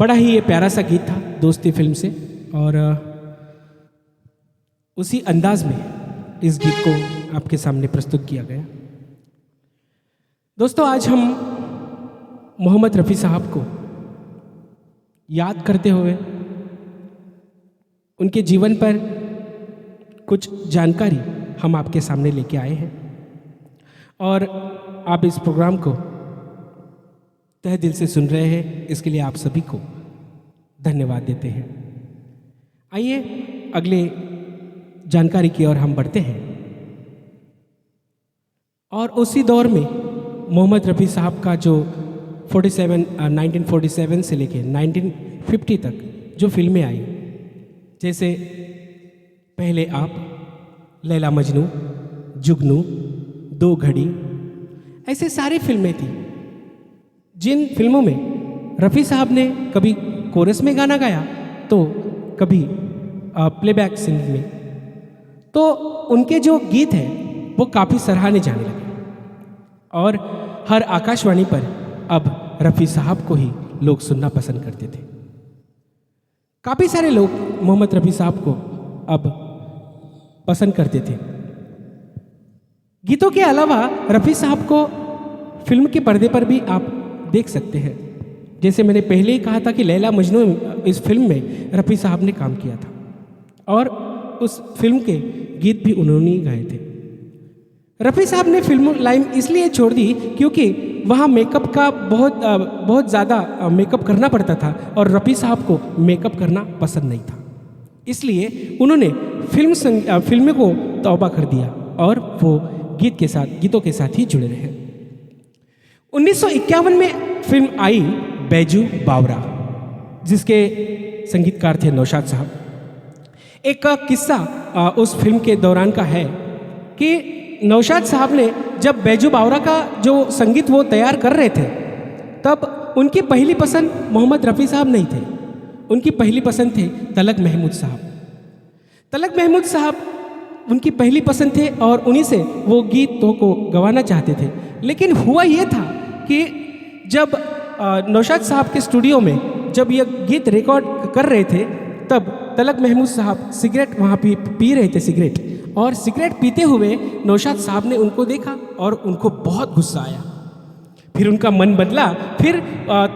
बड़ा ही ये प्यारा सा गीत था दोस्ती फिल्म से, और उसी अंदाज में इस गीत को आपके सामने प्रस्तुत किया गया। दोस्तों, आज हम मोहम्मद रफ़ी साहब को याद करते हुए उनके जीवन पर कुछ जानकारी हम आपके सामने लेके आए हैं, और आप इस प्रोग्राम को तहे दिल से सुन रहे हैं, इसके लिए आप सभी को धन्यवाद देते हैं। आइए अगले जानकारी की ओर हम बढ़ते हैं। और उसी दौर में मोहम्मद रफ़ी साहब का जो 1947 से लेकर 1950 तक जो फिल्में आई, जैसे पहले आप, लैला मजनू, जुगनू, दो घड़ी, ऐसे सारी फिल्में थी जिन फिल्मों में रफ़ी साहब ने कभी कोरस में गाना गाया तो कभी प्लेबैक सिंगिंग में, तो उनके जो गीत हैं वो काफ़ी सराहने जाने लगे, और हर आकाशवाणी पर अब रफ़ी साहब को ही लोग सुनना पसंद करते थे। काफ़ी सारे लोग मोहम्मद रफ़ी साहब को अब पसंद करते थे। गीतों के अलावा रफ़ी साहब को फिल्म के पर्दे पर भी आप देख सकते हैं। जैसे मैंने पहले ही कहा था कि लैला मजनू इस फिल्म में रफ़ी साहब ने काम किया था, और उस फिल्म के गीत भी उन्होंने ही गाए थे। रफ़ी साहब ने फिल्म लाइन इसलिए छोड़ दी क्योंकि वहाँ मेकअप का बहुत ज़्यादा मेकअप करना पड़ता था, और रफ़ी साहब को मेकअप करना पसंद नहीं था, इसलिए उन्होंने फिल्म को तौबा कर दिया और वो गीतों के साथ ही जुड़े रहे। 1951 में फिल्म आई बैजू बावरा, जिसके संगीतकार थे नौशाद साहब। एक किस्सा उस फिल्म के दौरान का है कि नौशाद साहब ने जब बैजू बावरा का जो संगीत वो तैयार कर रहे थे, तब उनकी पहली पसंद मोहम्मद रफ़ी साहब नहीं थे, उनकी पहली पसंद थे तलक महमूद साहब। तलक महमूद साहब उनकी पहली पसंद थे और उन्हीं से वो गीतों को गवाना चाहते थे। लेकिन हुआ ये था कि जब नौशाद साहब के स्टूडियो में जब ये गीत रिकॉर्ड कर रहे थे, तब तलक महमूद साहब सिगरेट वहाँ पी रहे थे सिगरेट, और सिगरेट पीते हुए नौशाद साहब ने उनको देखा और उनको बहुत गुस्सा आया। फिर उनका मन बदला, फिर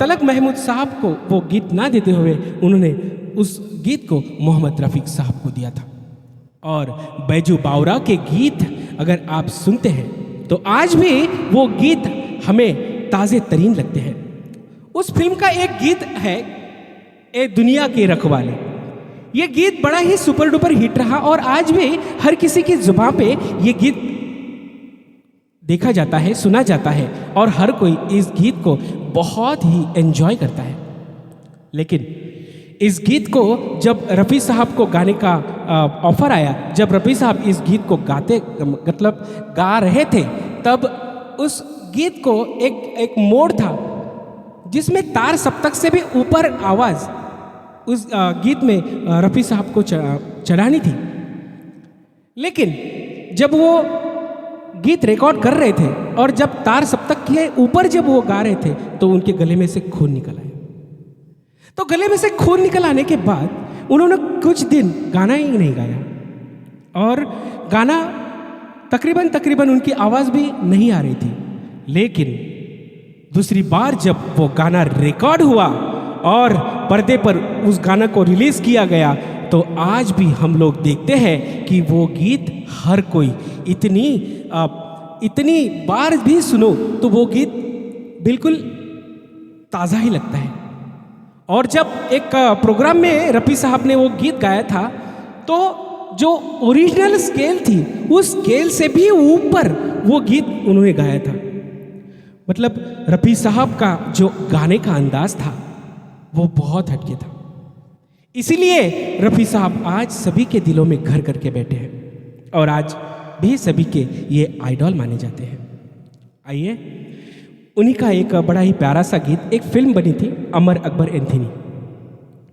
तलक महमूद साहब को वो गीत ना देते हुए उन्होंने उस गीत को मोहम्मद रफ़ी साहब को दिया था। और बैजू बावरा के गीत अगर आप सुनते हैं तो आज भी वो गीत हमें ताज़े तरीन लगते हैं। उस फिल्म का एक गीत है ए दुनिया के रखवाले। ये गीत बड़ा ही सुपर डुपर हिट रहा, और आज भी हर किसी की जुबान पे ये गीत देखा जाता है, सुना जाता है, और हर कोई इस गीत को बहुत ही एंजॉय करता है। लेकिन इस गीत को जब रफ़ी साहब को गाने का ऑफर आया, जब रफ़ी साहब इस गीत को गा रहे थे, तब उस गीत को एक मोड़ था जिसमें तार सप्तक से भी ऊपर आवाज़ उस गीत में रफ़ी साहब को चढ़ानी थी। लेकिन जब वो गीत रिकॉर्ड कर रहे थे और जब तार सप्तक के ऊपर जब वो गा रहे थे, तो उनके गले में से खून निकल आया। तो गले में से खून निकल आने के बाद उन्होंने कुछ दिन गाना ही नहीं गाया, और गाना तकरीबन उनकी आवाज़ भी नहीं आ रही थी। लेकिन दूसरी बार जब वो गाना रिकॉर्ड हुआ और पर्दे पर उस गाना को रिलीज़ किया गया, तो आज भी हम लोग देखते हैं कि वो गीत हर कोई इतनी बार भी सुनो तो वो गीत बिल्कुल ताज़ा ही लगता है। और जब एक प्रोग्राम में रफ़ी साहब ने वो गीत गाया था, तो जो ओरिजिनल स्केल थी उस स्केल से भी ऊपर वो गीत उन्होंने गाया था। मतलब रफ़ी साहब का जो गाने का अंदाज था वो बहुत हटके था। इसीलिए रफ़ी साहब आज सभी के दिलों में घर करके बैठे हैं, और आज भी सभी के ये आइडॉल माने जाते हैं। आइए उन्हीं का एक बड़ा ही प्यारा सा गीत, एक फिल्म बनी थी अमर अकबर एंथनी।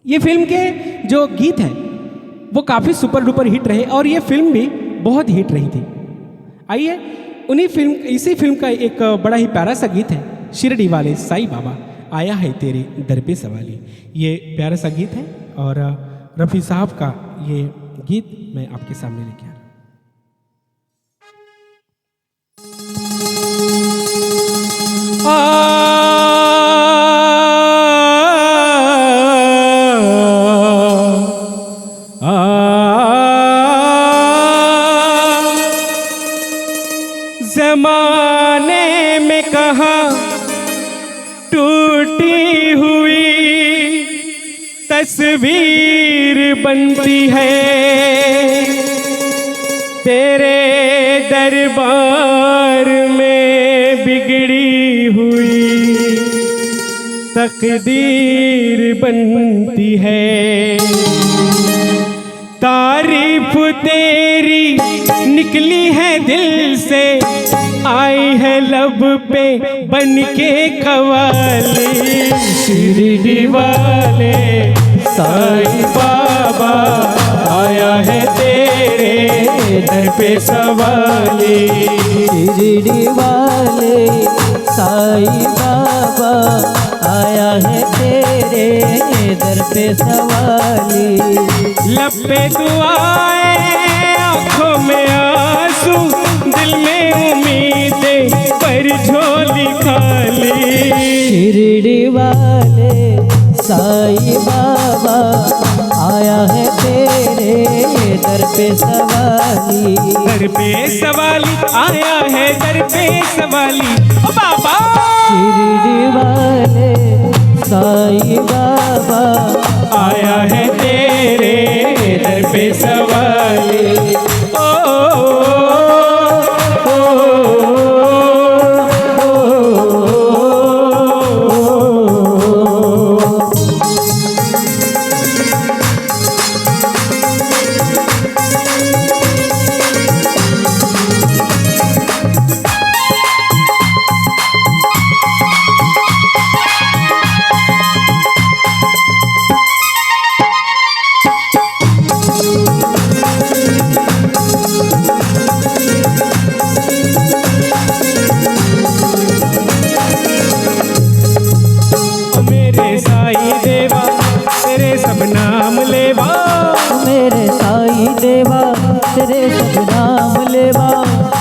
ये फिल्म के जो गीत हैं वो काफ़ी सुपर डुपर हिट रहे, और ये फिल्म भी बहुत हिट रही थी। आइए इसी फिल्म का एक बड़ा ही प्यारा सा गीत है शिरडी वाले साईं बाबा। आया है तेरे दर पे सवाली। ये प्यारा सा गीत है और रफ़ी साहब का ये गीत मैं आपके सामने लेके आ रहा हूँ। ज़माने में कहाँ टूटी हुई तस्वीर बनती है, तेरे दरबार में बिगड़ी हुई तकदीर बनती है। तारीफ तेरी निकली है दिल से, आई है लब पे बन के कवाली। शिरडी वाले साईं बाबा आया है तेरे दर पे सवाली। शिरडी वाले साईं बाबा आया है तेरे दर पे सवाली। लब पे दुआएं, आँखों में आंसू, दिल में उम्मीदें पर झोली खाली। शिरडी वाले साईं बाबा आया है तेरे दर पे सवाली। दर पे सवाली आया है दर पे सवाली। ओ बाबा शिरडी वाले साईं बाबा आया है तेरे दर पे सवाली। ओ, ओ, तेरे सब नाम लेवा।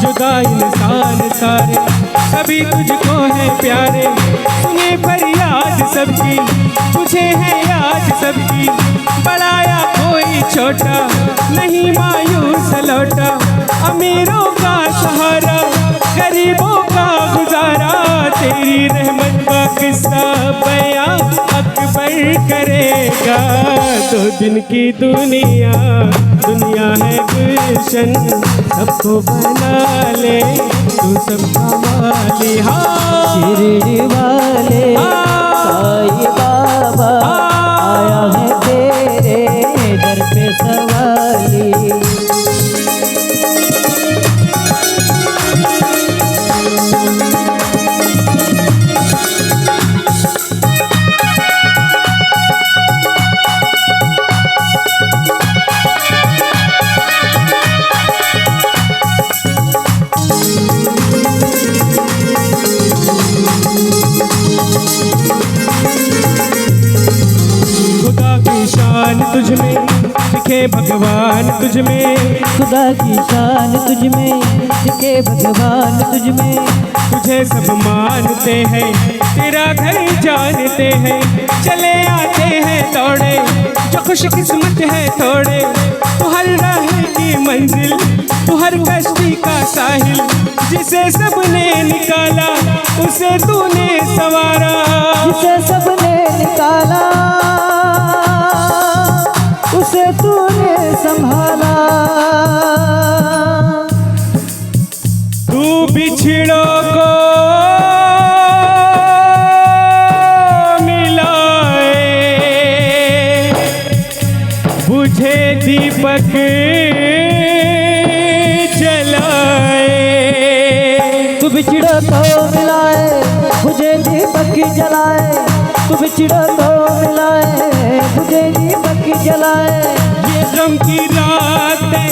जुदा इंसान सारे सभी तुझको है प्यारे, सुने फरियाद सबकी तुझे है याद सबकी। बड़ाया कोई छोटा नहीं मायूस लौटा, अमीरों का सहारा गरीबों का गुजारा। तेरी रहमत का किस्सा बयां अकबर करेगा। दो दिन की दुनिया दुनिया है गुलशन, सबको बना ले तू सबका माली। शिरडी वाले साईं बाबा आया है तेरे दर पे सवाली। तुझ में दिखे भगवान तुझ में, खुदा की शान तुझ में दिखे भगवान तुझ में। तुझे सब मानते हैं तेरा घर जानते हैं, चले आते हैं दौड़े जो खुश किस्मत है थोड़े। तू हर राह की मंजिल तू हर कश्ती का साहिल, जिसे सबने निकाला उसे तूने सवारा। जिसे सबने निकाला उसे तूने संभाला। तू बिछड़ों को मिलाए, बुझे दीपक जलाए। तू बिछड़ों को मिलाए बुझे दीपक जलाए। तू बिछड़ों को मिलाए बुझे दीपक जलाए। ये गम की रातें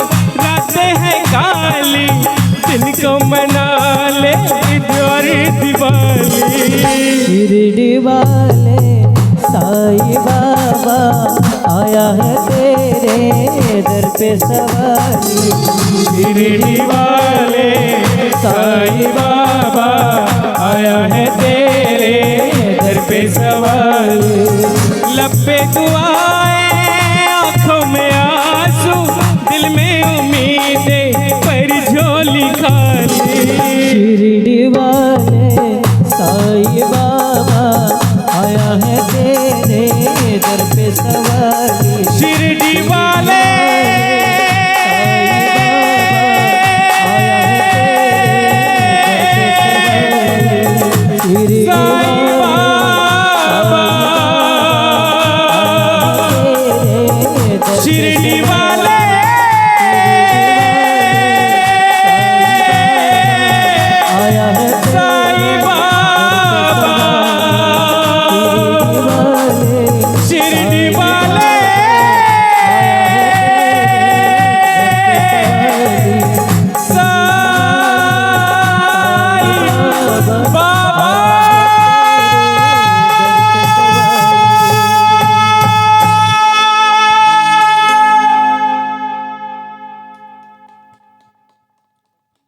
हैं काली, दिल को मना ले और दिवाली। शिरडी वाले साईं बाबा आया है तेरे दर पे सवारी। शिरडी वाले साईं बाबा आया है तेरे दर पे सवारी। लब पे दुआएं आँखों में आंसू दिल में उम्मीदें पर झोली खाली। शिरडी वाले साईं बाबा आया है तेरे दर पे सवारी।